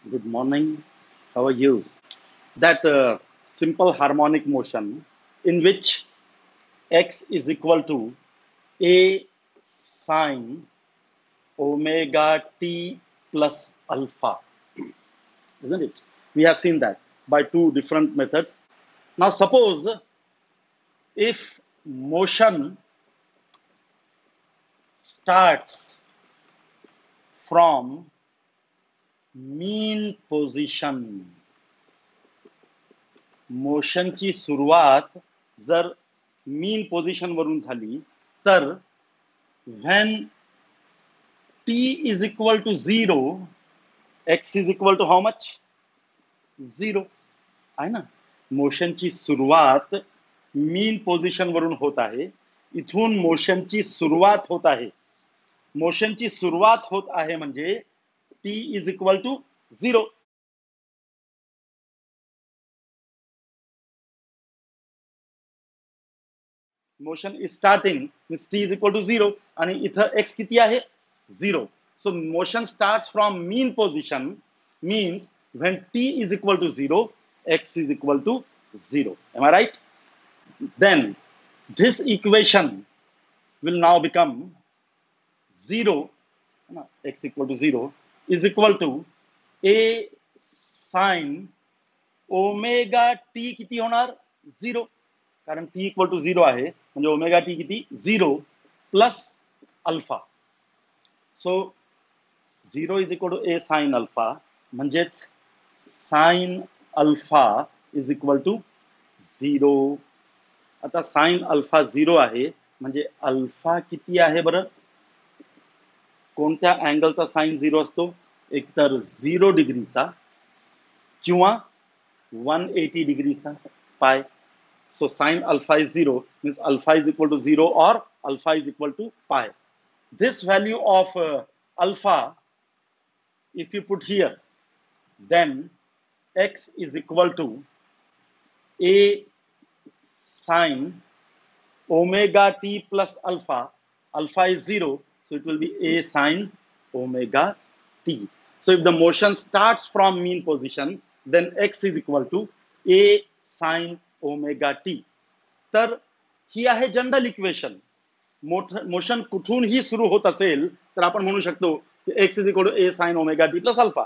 Good morning. How are you? That simple harmonic motion in which x is equal to a sine omega t plus alpha, isn't it? We have seen that by two different methods. Now, suppose if motion starts from mean position, मोशनची सुरुवात जर mean position वरून झाली तर when t is equal to 0 x is equal to how much 0 आहे ना. मोशनची सुरुवात मीन position वरून होत आहे. इथून मोशनची सुरुवात होत आहे. मोशनची सुरुवात होत आहे म्हणजे t is equal to 0. Motion is starting means t is equal to 0 आणि इथं x किती आहे 0. So motion starts from mean position means when t is equal to 0 x is equal to 0. Am I right? Then this equation will now become 0, x equal to 0 is equal to a sin omega t किती होणार 0, कारण T equal to 0 आहे म्हणजे omega t किती 0 plus alpha. So 0 is equal to a sine alpha म्हणजेच sine alpha is equal to 0. आता sine alpha 0 आहे म्हणजे अल्फा किती आहे बरं. कोणत्या अँगलचा साइन 0 असतो. एकतर 0 डिग्रीचा किंवा 180 degrees pi. So sine alpha is 0 means alpha is equal to 0 or alpha is equal to pi. This value of alpha, if you put here, then x is equal to a sine omega t plus alpha. Alpha is 0, so it will be a sine omega t. So if the motion starts from mean position, then x is equal to a sine omega t. तर ही आहे general equation. Motion कुठूनही सुरू होत असेल तर आपण म्हणू शकतो की x is equal to a sine omega t plus alpha.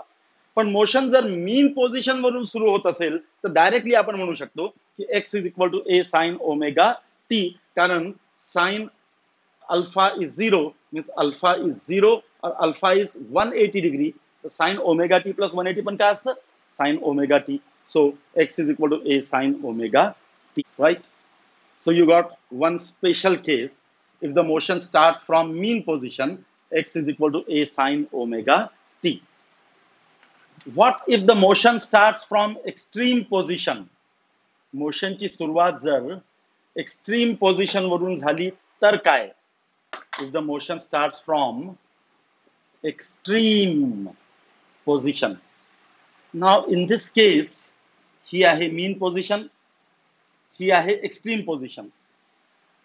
पण मोशन जर मीन पोझिशन वरून सुरू होत असेल तर डायरेक्टली आपण म्हणू शकतो की x is equal to a sine omega t, कारण sine alpha is 0 means alpha is 0 और अल्फा इज 180 डिग्री. तर साइन ओमेगा टी प्लस 180 पण काय असतं sine omega t. So x is equal to a sine omega t, right. So you got one special case. If the motion starts from mean position, x is equal to a sine omega t. What if the motion starts from extreme position? Motion ची सुरुवात जर extreme position वरून झाली तर काय. If the motion starts from extreme position. Now in this case, ही आहे mean position, ही आहे extreme position.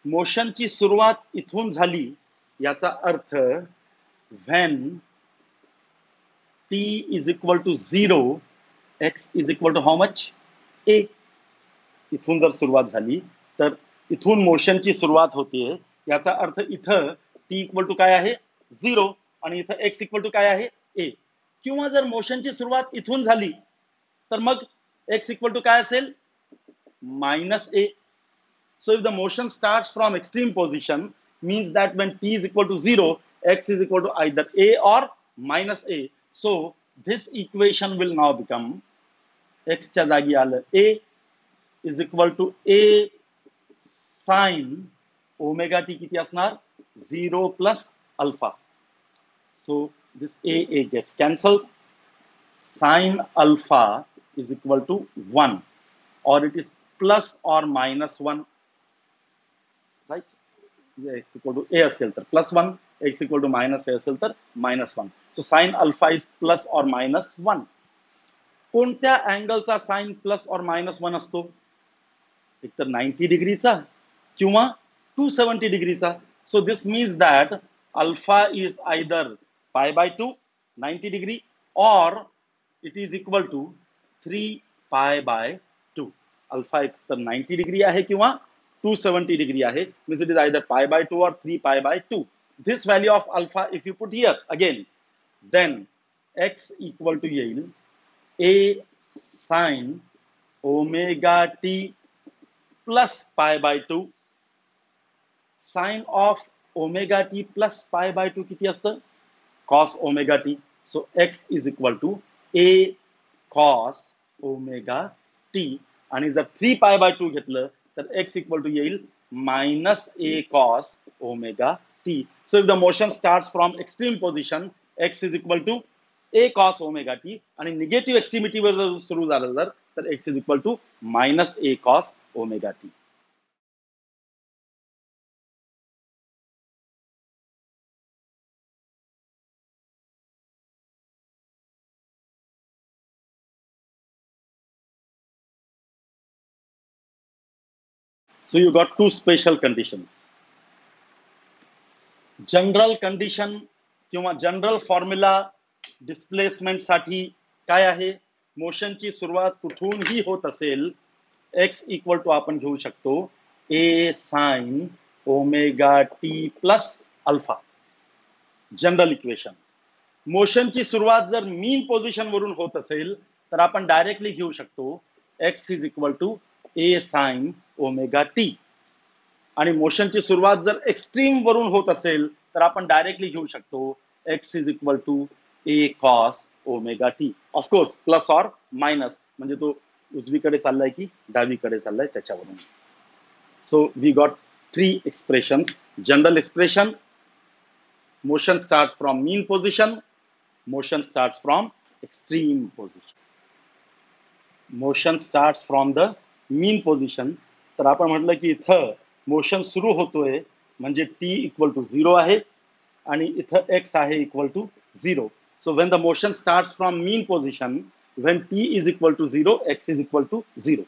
मोशनची सुरुवात इथून झाली याचा अर्थ when t is equal to 0 x is equal to how much a. इथून जर सुरुवात झाली तर इथून मोशनची सुरुवात होतीये याचा अर्थ इथं टी इक्वल टू काय आहे 0 आणि इथं एक्स इक्वल टू काय आहे ए. किंवा जर मोशनची सुरुवात इथून झाली तर मग एक्स इक्वल टू काय असेल minus a. So if the motion starts from extreme position means that when t is equal to 0 x is equal to either a or minus a. So this equation will now become x च्या जागी आलं a is equal to a sin omega t किती असणार 0 plus alpha. So this a gets cancelled. Sin alpha is equal to 1 or it is plus or minus 1, right. x equal to a असेल तर plus 1, x equal to minus a असेल तर minus 1. So sin alpha is plus or minus 1. कोणत्या अँगलचा sign plus और minus 1 असतो. एकतर 90 डिग्रीचा किंवा 270 डिग्रीचा. So this means that alpha is either pi by 2 90 degree or it is equal to 3π/2. Alpha एक तर 90 डिग्री आहे किंवा 270 डिग्री आहे, means it is either π/2 or 3π/2. This value of alpha if you put here again, then x equal to येईल a sin omega t plus π/2. Sin of omega t plus π/2 किती असतं? Cos omega t. So x is equal to a cos omega t. आणि जर 3π/2 घेतलं तर x equal to येईल minus a cos omega t. So if the motion starts from extreme position, x is equal to a cos omega t, आणि negative एक्स्ट्रीमिटी वर जर सुरू झालं तर x is equal to minus a cos omega t. So you got two special conditions. General condition किंवा general formula displacement साठी काय आहे? मोशनची सुरुवात कुठूनही होत असेल, एक्स इक्वल टू आपण घेऊ शकतो a sine omega t plus alpha. General equation. मोशनची सुरुवात जर मीन पोझिशन वरून होत असेल तर आपण डायरेक्टली घेऊ शकतो x is equal to a sine omega t. आणि मोशनची सुरुवात जर एक्स्ट्रीम वरून होत असेल तर आपण डायरेक्टली घेऊ शकतो x is equal to a cos omega t. Of course plus or minus, म्हणजे तो उजवीकडे चाललाय की डावीकडे चाललाय त्याच्यावरून. So we got three expressions. General expression, motion starts from mean position, motion starts from extreme position. Motion starts from the mean position. तर आपण म्हटलं की इथं मोशन सुरू होतोय म्हणजे टी इक्वल टू 0 आहे आणि इथं एक्स आहे equal to 0. So when the motion starts from mean position, when t is equal to 0, x is equal to 0.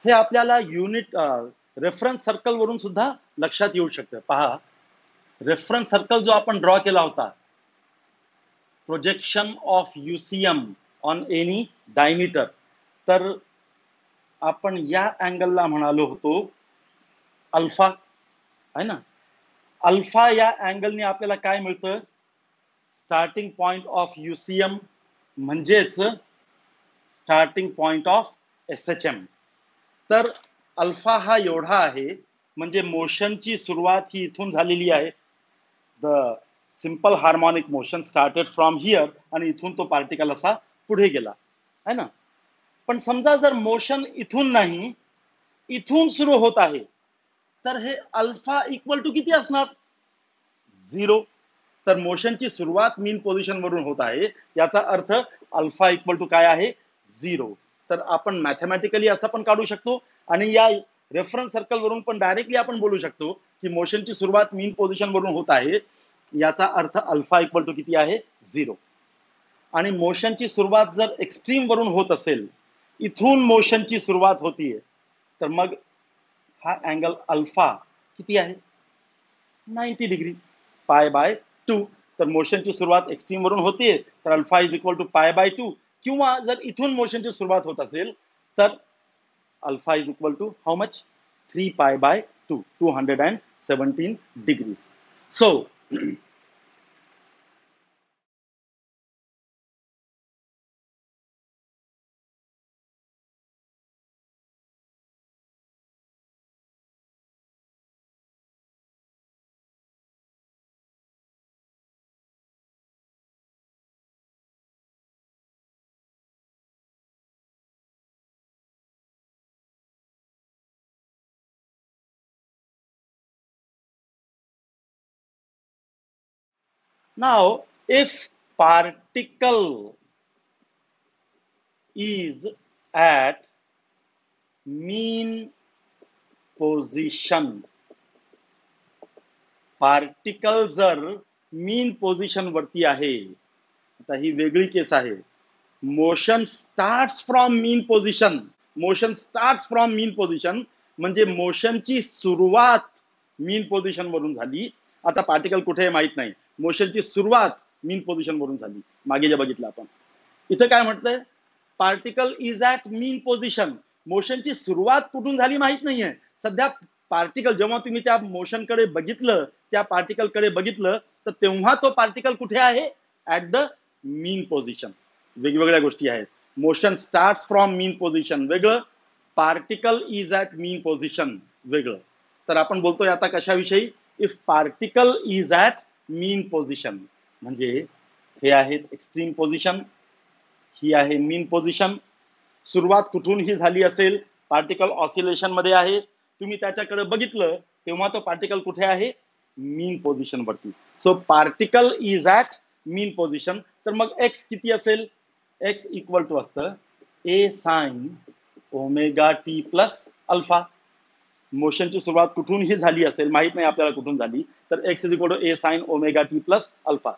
हे आपल्याला युनिट रेफरन्स सर्कल वरून सुद्धा लक्षात येऊ शकतं. पहा, रेफरन्स सर्कल जो आपण ड्रॉ केला होता, projection of UCM on any diameter, तर आपण या अँगलला म्हणालो होतो अल्फा, आहे ना. अल्फा या अँगलने आपल्याला काय मिळतं? स्टार्टिंग पॉइंट ऑफ यूसीएम म्हणजेच स्टार्टिंग पॉइंट ऑफ एसएचएम. तर अल्फा हा एवढा आहे, म्हणजे मोशनची सुरुवात ही इथून झालेली आहे. The simple harmonic motion started from here, आणि इथून तो पार्टिकल असा पुढे गेला, है ना. पण समजा जर मोशन इथून नाही, इथून सुरू होत आहे, तर हे अल्फा इक्वल टू किती असणार? 0. तर मोशनची सुरुवात मीन पोझिशन वरून होत आहे, याचा अर्थ अल्फा इक्वल टू काय आहे? 0. तर आपण मॅथमॅटिकली असं पण काढू शकतो, आणि या रेफरन्स सर्कल वरून पण डायरेक्टली आपण बोलू शकतो की मोशनची सुरुवात मीन पोझिशन वरून होत आहे, याचा अर्थ अल्फा इक्वल टू किती आहे? 0. आणि मोशनची सुरुवात जर एक्स्ट्रीम वरून होत असेल, इथून मोशनची सुरुवात होतीये, तर मग हा अँगल अल्फा किती आहे? 90 डिग्री, π/2. तर मोशनची सुरुवात एक्स्ट्रीम वरून होतीये, तर अल्फा इज इक्वल टू π/2. किंवा जर इथून मोशनची सुरुवात होत असेल तर alpha is equal to how much? 3π/2, 217 degrees. So now if particle is at mean position, particle जर मीन पोझिशन वरती आहे, आता ही वेगळी केस आहे. Motion starts from mean position, motion starts from mean position म्हणजे मोशनची सुरुवात मीन पोझिशन वरून झाली. आता पार्टिकल कुठे माहित नाही, मोशनची सुरुवात मीन पोझिशन वरून झाली, मागे जे बघितलं आपण. इथं काय म्हटलंय, particle is at mean position. मोशनची सुरुवात कुठून झाली माहित नाहीये सध्या. पार्टिकल जेव्हा तुम्ही त्या मोशनकडे बघितलं, त्या पार्टिकलकडे बघितलं, तर तेव्हा तो पार्टिकल कुठे आहे, ॲट द मीन पोझिशन. वेगवेगळ्या गोष्टी आहेत. Motion start from mean position वेगळं, particle is at mean position वेगळं. तर आपण बोलतोय आता कशाविषयी, if particle is at mean position, म्हणजे हे आहेत एक्स्ट्रीम पोझिशन, ही आहे मीन पोझिशन. सुरुवात कुठूनही झाली असेल, पार्टिकल ऑसिलेशन मध्ये आहे, तुम्ही त्याच्याकडे बघितलं तेव्हा तो पार्टिकल कुठे आहे, मीन पोझिशन वरती. So particle is at mean position. तर मग एक्स किती असेल, एक्स इक्वल टू असतं a sine omega t plus alpha. मोशनची सुरुवात कुठूनही झाली असेल, माहित नाही आपल्याला कुठून झाली, तर x is equal to a sine omega t plus alpha.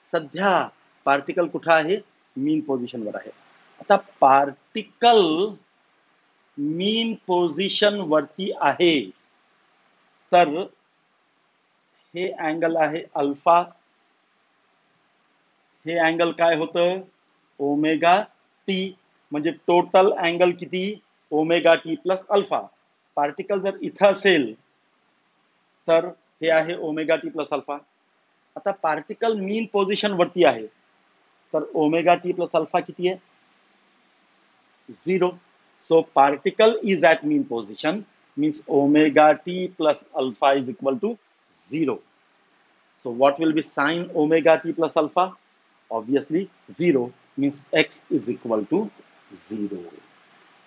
सध्या पार्टिकल कुठं आहे, मीन पोझिशनवर आहे. आता पार्टिकल मीन पोझिशन वरती आहे, तर हे अँगल आहे अल्फा, हे अँगल काय होतं, ओमेगा टी. म्हणजे टोटल अँगल किती, omega t plus alpha. Particle जर इथं असेल तर हे आहे ओमेगा टी प्लस अल्फा. आता पार्टिकल मीन पोझिशन वरती आहे, तर ओमेगा टी प्लस अल्फा किती आहे, 0. So particle is at mean position means omega t plus alpha is equal to 0. So what will be sine omega t plus alpha? Obviously 0 means x is equal to 0.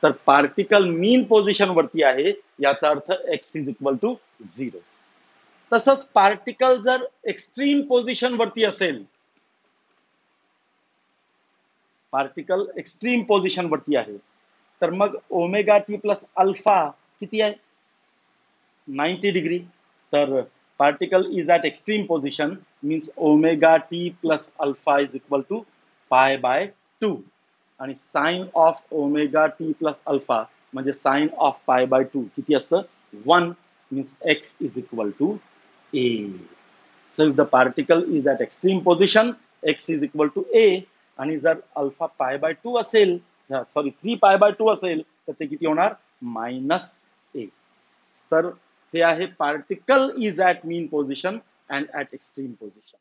तर particle मीन position वरती आहे, याचा अर्थ x is equal to 0. तसंच particle जर extreme position वरती असेल, particle extreme position वरती आहे, तर मग ओमेगा टी प्लस अल्फा किती आहे, 90 डिग्री. तर particle is at extreme position means omega t plus alpha is equal to pi by 2. आणि sine of omega t plus alpha म्हणजे साइन ऑफ पाय बाय 2 किती असतं, 1. Means x is equal to a. So if the particle is at extreme position x is equal to a. आणि जर alpha पाय by 2 असेल, sorry 3 पाय by 2 असेल, तर ते किती होणार, -a. तर हे आहे particle is at mean position and at extreme position.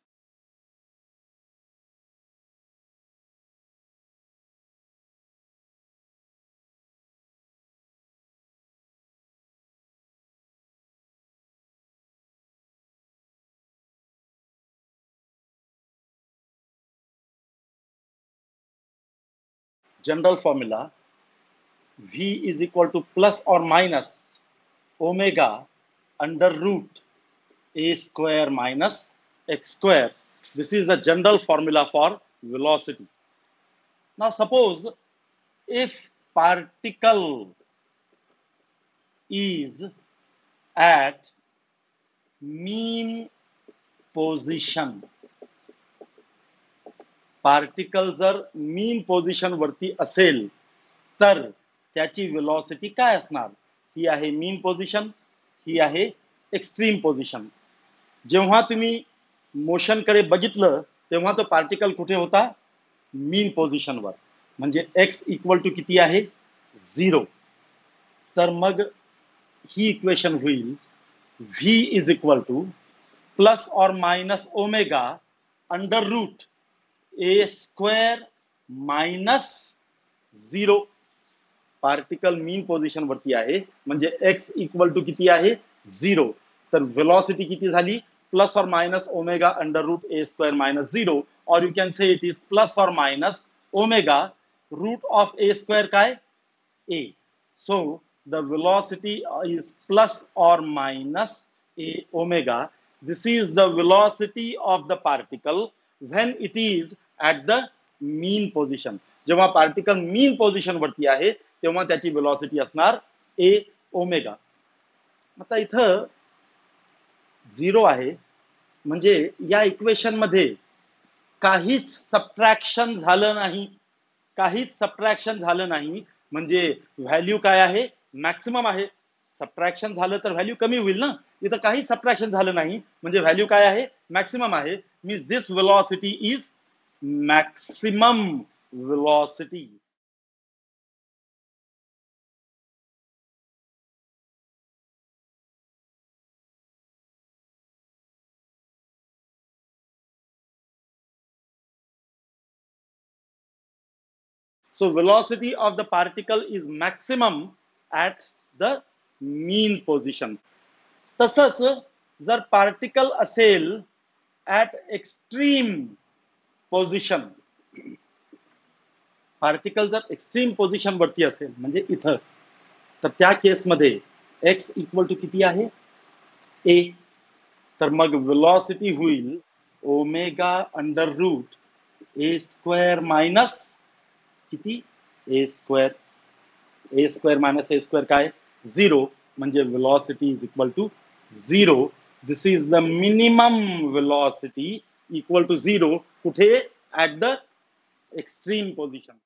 General formula, v is equal to plus or minus omega under root a square minus x square. This is the general formula for velocity. Now suppose if particle is at mean position, particle जर mean position वरती असेल तर त्याची velocity काय असणार, ही आहे mean position, ही आहे extreme position. जेव्हा तुम्ही मोशनकडे बघितलं तेव्हा तो पार्टिकल कुठे होता, मीन पोझिशनवर, म्हणजे एक्स इक्वल टू किती आहे, 0. तर मग ही इक्वेशन होईल v is equal two plus और minus omega under root a square minus 0. Particle mean position वरती आहे म्हणजे x इक्वल टू किती आहे, 0. तर वेलॉसिटी किती झाली, प्लस और minus omega under root a square minus 0. और you can say it is plus और minus omega root of a square काय, a. सो the velocity is plus or minus a omega. This is the velocity of the particle when it is at the mean position. जेव्हा particle मीन position वरती आहे तेव्हा त्याची velocity असणार a omega. आता इथं 0 आहे, म्हणजे या इक्वेशन मध्ये काहीच सबट्रॅक्शन झालं नाही, काहीच सबट्रॅक्शन झालं नाही, म्हणजे व्हॅल्यू काय आहे, मॅक्सिमम आहे. सबट्रॅक्शन झालं तर व्हॅल्यू कमी होईल ना, इथं काही सबट्रॅक्शन झालं नाही म्हणजे व्हॅल्यू काय आहे, मॅक्सिमम आहे. Means this velocity is maximum velocity. So velocity of the particle is maximum at the mean position. तसंच जर पार्टिकल असेल ॲट एक्स्ट्रीम पोझिशन, पार्टिकल जर एक्स्ट्रीम पोझिशन वरती असेल म्हणजे इथं, तर त्या केसमध्ये एक्स इक्वल टू किती आहे, ए. तर मग वेलॉसिटी होईल omega under root a square minus किती, a square. A square minus a square काय, झिरो. म्हणजे velocity is equal to zero. This is the minimum velocity equal to zero. कुठे, at the extreme position.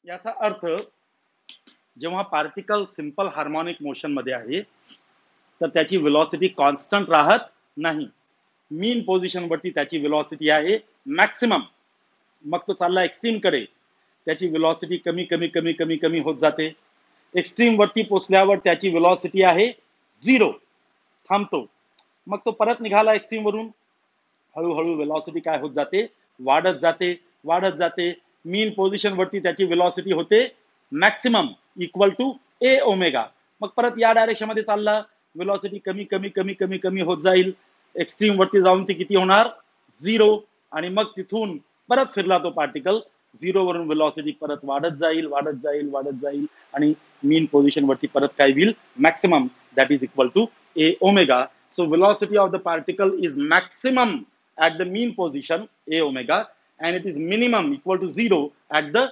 याचा अर्थ जेव्हा particle simple harmonic motion मध्ये आहे तर त्याची वेलॉसिटी कॉन्स्टंट राहत नाही. मीन पोझिशन वरती त्याची वेलॉसिटी आहे मॅक्सिमम. मग तो चालला एक्स्ट्रीम कडे, त्याची वेलॉसिटी कमी कमी कमी कमी कमी होत जाते. एक्स्ट्रीम वरती पोचल्यावर त्याची वेलॉसिटी आहे झिरो, थांबतो. मग तो परत निघाला एक्स्ट्रीम वरून, हळूहळू वेलॉसिटी काय होत जाते, वाढत जाते वाढत जाते. मीन पोझिशन वरती त्याची वेलॉसिटी होते maximum equal to a omega. मग परत या डायरेक्शन मध्ये चालला, वेलॉसिटी कमी कमी कमी कमी कमी होत जाईल. एक्स्ट्रीम वरती जाऊन ती किती होणार, झिरो. आणि मग तिथून परत फिरला तो पार्टिकल, झिरो वरून वेलॉसिटी परत वाढत जाईल वाढत जाईल वाढत जाईल आणि मीन पोझिशन वरती परत काय होईल, maximum, that is equal to a omega. So velocity of the particle is maximum at the mean position a omega, and it is minimum equal to zero at the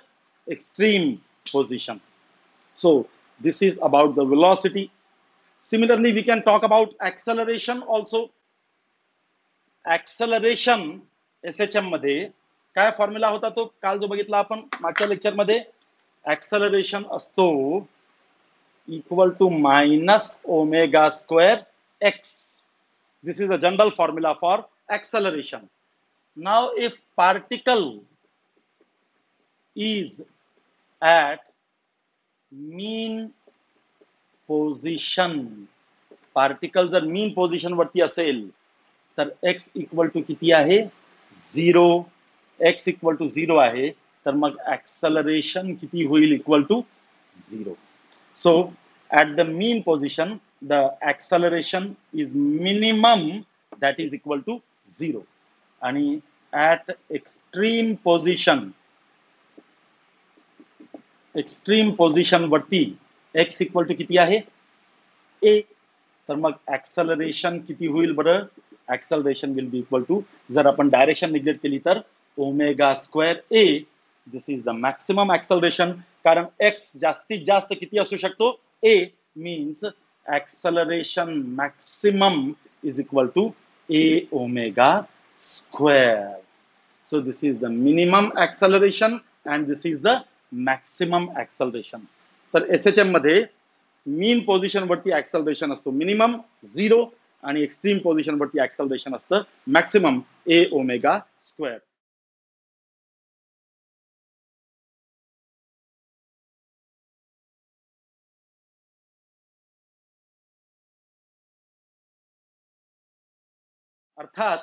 extreme position. So this is about the velocity. Similarly, we can talk about acceleration also. Acceleration SHM मध्ये काय formula होता तो काल जो बघितला आपण मागच्या lecture मध्ये. ऍक्सलरेशन असतो equal to minus omega square x. This is the general formula for acceleration. Now if particle is at mean position, particle जर mean position वरती असेल तर x इक्वल टू किती आहे, zero. x equal to zero आहे तर मग acceleration किती होईल, equal to zero. So at the mean position the acceleration is minimum, that is equal to zero. आणि at extreme position वरती x इक्वल टू किती आहे, a. तर मग acceleration किती होईल बरं, acceleration will be equal to, जर आपण डायरेक्शन निग्लेक्ट केली तर omega square a. This is the maximum acceleration. कारण x जास्तीत जास्त किती असू शकतो, a. means acceleration maximum is equal to a omega square. So this is the minimum acceleration and this is the maximum acceleration. तर SHM मध्ये मीन position वरती acceleration असतो मिनिमम झिरो आणि एक्स्ट्रीम पोझिशन वरती acceleration असतं मॅक्सिमम a ओमेगा स्क्वेअर. अर्थात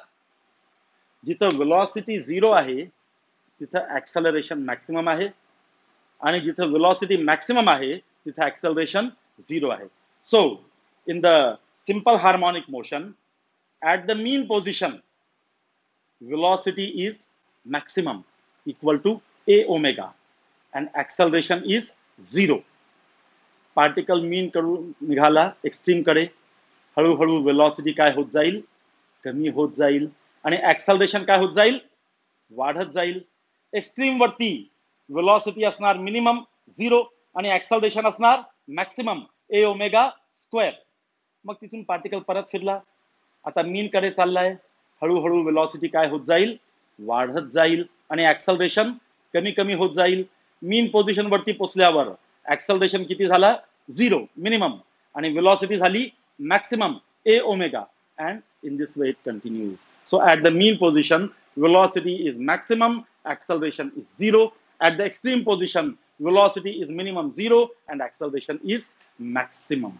जिथं velocity zero आहे तिथं ऍक्सलरेशन मॅक्सिमम आहे आणि जिथं वेलॉसिटी मॅक्सिमम आहे तिथं ऍक्सलरेशन झिरो आहे. So in the simple harmonic motion at the mean position velocity is maximum equal to a omega and acceleration is zero. Particle mean कडून निघाला एक्स्ट्रीम कडे, हळूहळू वेलॉसिटी काय होत जाईल, कमी होत जाईल आणि ऍक्सलरेशन काय होत जाईल, वाढत जाईल. एक्स्ट्रीम वरती वेलॉसिटी असणार मिनिमम झिरो आणि ऍक्सलरेशन असणार मॅक्सिमम ए ओमेगा स्क्वेअर. मग तिथून पार्टिकल परत फिरला, आता मीन कडे चाललाय, हळूहळू वेलॉसिटी काय होत जाईल, वाढत जाईल आणि ऍक्सलरेशन कमी कमी होत जाईल. मीन पोझिशन वरती पोचल्यावर ऍक्सलरेशन किती झाला, 0 minimum आणि velocity झाली maximum a omega, and in this way it continues. So at the mean position velocity is maximum, acceleration is 0. At the extreme position velocity is minimum 0 and acceleration is maximum.